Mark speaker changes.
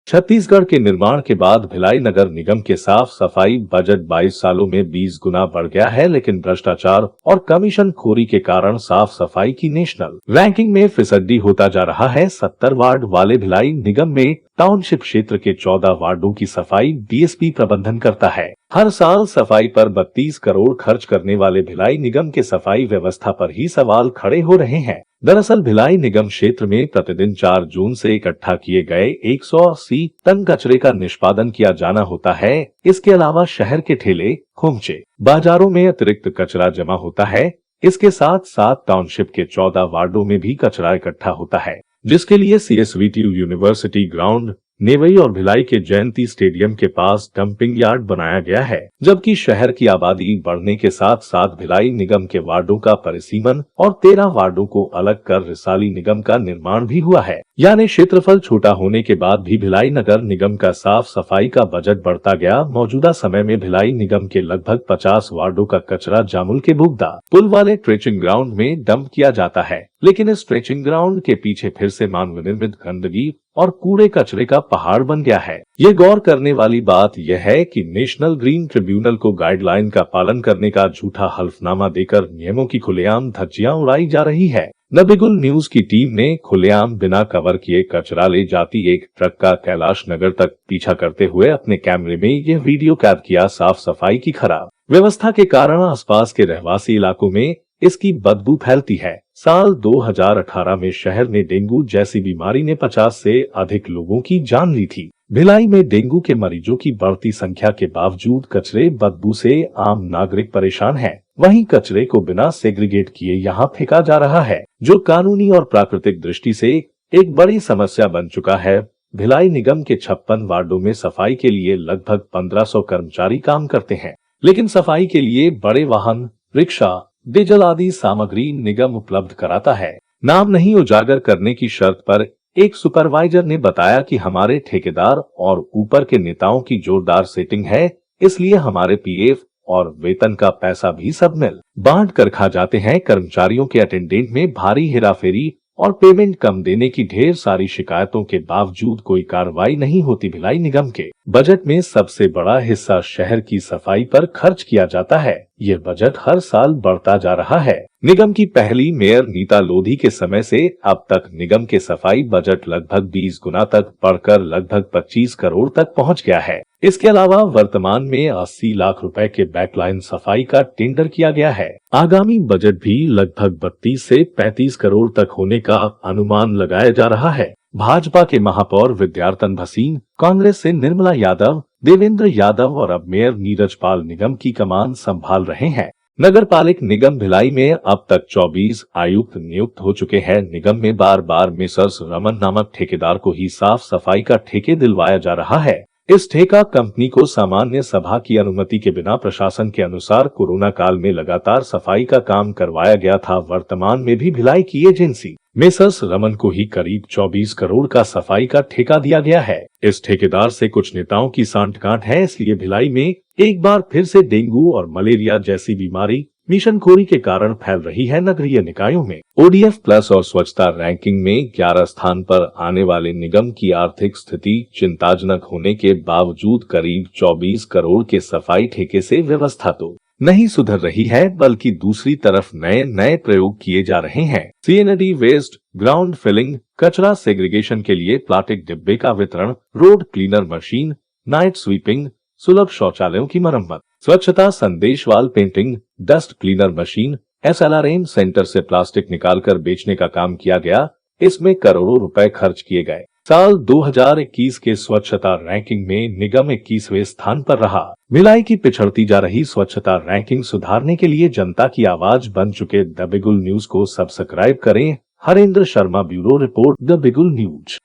Speaker 1: छत्तीसगढ़ के निर्माण के बाद भिलाई नगर निगम के साफ सफाई बजट 22 सालों में 20 गुना बढ़ गया है, लेकिन भ्रष्टाचार और कमीशन खोरी के कारण साफ सफाई की नेशनल रैंकिंग में फिसड्डी होता जा रहा है। 70 वार्ड वाले भिलाई निगम में टाउनशिप क्षेत्र के 14 वार्डों की सफाई बीएसपी प्रबंधन करता है। हर साल सफाई पर 32 करोड़ खर्च करने वाले भिलाई निगम के सफाई व्यवस्था पर ही सवाल खड़े हो रहे हैं। दरअसल भिलाई निगम क्षेत्र में प्रतिदिन 4 जून से इकट्ठा किए गए 180 टन कचरे का निष्पादन किया जाना होता है। इसके अलावा शहर के ठेले, खोमचे, बाजारों में अतिरिक्त कचरा जमा होता है। इसके साथ साथ टाउनशिप के 14 वार्डों में भी कचरा इकट्ठा होता है, जिसके लिए सीएसवीटीयू यूनिवर्सिटी ग्राउंड, नेवई और भिलाई के जयंती स्टेडियम के पास डंपिंग यार्ड बनाया गया है। जबकि शहर की आबादी बढ़ने के साथ साथ भिलाई निगम के वार्डों का परिसीमन और 13 वार्डों को अलग कर रिसाली निगम का निर्माण भी हुआ है। यानी क्षेत्रफल छोटा होने के बाद भी भिलाई नगर निगम का साफ सफाई का बजट बढ़ता गया। मौजूदा समय में भिलाई निगम के लगभग 50 वार्डों का कचरा जामुल के बुगदा पुल वाले ट्रेचिंग ग्राउंड में डंप किया जाता है, लेकिन इस ट्रेचिंग ग्राउंड के पीछे फिर से मानव निर्मित गंदगी और कूड़े कचरे का पहाड़ बन गया है। ये गौर करने वाली बात यह है कि नेशनल ग्रीन ट्रिब्यूनल को गाइडलाइन का पालन करने का झूठा हल्फनामा देकर नियमों की खुलेआम धज्जियां उड़ाई जा रही है। द बिगुल न्यूज की टीम ने खुलेआम बिना कवर किए कचरा ले जाती एक ट्रक का कैलाश नगर तक पीछा करते हुए अपने कैमरे में यह वीडियो कैद किया। साफ सफाई की खराब व्यवस्था के कारण आसपास के रहवासी इलाकों में इसकी बदबू फैलती है। साल 2018 में शहर में डेंगू जैसी बीमारी ने 50 से अधिक लोगों की जान ली थी। भिलाई में डेंगू के मरीजों की बढ़ती संख्या के बावजूद कचरे बदबू से आम नागरिक परेशान हैं। वहीं कचरे को बिना सेग्रीगेट किए यहां फेंका जा रहा है, जो कानूनी और प्राकृतिक दृष्टि से एक बड़ी समस्या बन चुका है। भिलाई निगम के 56 वार्डों में सफाई के लिए लगभग 1500 कर्मचारी काम करते हैं, लेकिन सफाई के लिए बड़े वाहन, रिक्शा, डीजल आदि सामग्री निगम उपलब्ध कराता है। नाम नहीं उजागर करने की शर्त पर एक सुपरवाइजर ने बताया कि हमारे ठेकेदार और ऊपर के नेताओं की जोरदार सेटिंग है, इसलिए हमारे पीएफ और वेतन का पैसा भी सब मिल बांट कर खा जाते हैं। कर्मचारियों के अटेंडेंट में भारी हेराफेरी और पेमेंट कम देने की ढेर सारी शिकायतों के बावजूद कोई कार्रवाई नहीं होती। भिलाई निगम के बजट में सबसे बड़ा हिस्सा शहर की सफाई पर खर्च किया जाता है। ये बजट हर साल बढ़ता जा रहा है। निगम की पहली मेयर नीता लोधी के समय से अब तक निगम के सफाई बजट लगभग 20 गुना तक बढ़कर लगभग 25 करोड़ तक पहुंच गया है। इसके अलावा वर्तमान में 80 लाख रुपए के बैकलाइन सफाई का टेंडर किया गया है। आगामी बजट भी लगभग 32 से 35 करोड़ तक होने का अनुमान लगाया जा रहा है। भाजपा के महापौर विद्यार्थन भसीन, कांग्रेस से निर्मला यादव, देवेंद्र यादव और अब मेयर नीरज पाल निगम की कमान संभाल रहे हैं। नगर पालिक निगम भिलाई में अब तक 24 आयुक्त नियुक्त हो चुके हैं। निगम में बार बार मिसर्स रमन नामक ठेकेदार को ही साफ सफाई का ठेके दिलवाया जा रहा है। इस ठेका कंपनी को सामान्य सभा की अनुमति के बिना प्रशासन के अनुसार कोरोना काल में लगातार सफाई का काम करवाया गया था। वर्तमान में भी भिलाई की एजेंसी मेसर्स रमन को ही करीब 24 करोड़ का सफाई का ठेका दिया गया है। इस ठेकेदार से कुछ नेताओं की सांठगांठ है, इसलिए भिलाई में एक बार फिर से डेंगू और मलेरिया जैसी बीमारी मिशनखोरी के कारण फैल रही है। नगरीय निकायों में ओडीएफ प्लस और स्वच्छता रैंकिंग में 11 स्थान पर आने वाले निगम की आर्थिक स्थिति चिंताजनक होने के बावजूद करीब 24 करोड़ के सफाई ठेके से व्यवस्था तो नहीं सुधर रही है, बल्कि दूसरी तरफ नए नए प्रयोग किए जा रहे हैं। सीएनडी वेस्ट, ग्राउंड फिलिंग, कचरा सेग्रीगेशन के लिए प्लास्टिक डिब्बे का वितरण, road cleaner machine, night sweeping, सुलभ शौचालयों की मरम्मत, स्वच्छता संदेश वाल painting, dust cleaner machine, SLRM centre से प्लास्टिक निकालकर बेचने का काम किया गया। इसमें करोड़ों रुपए खर्च किए गए। साल 2021 के स्वच्छता रैंकिंग में निगम 21वें स्थान पर रहा। भिलाई की पिछड़ती जा रही स्वच्छता रैंकिंग सुधारने के लिए जनता की आवाज बन चुके द बिगुल न्यूज को सब्सक्राइब करें। Harendra Sharma, bureau report, the बिगुल न्यूज।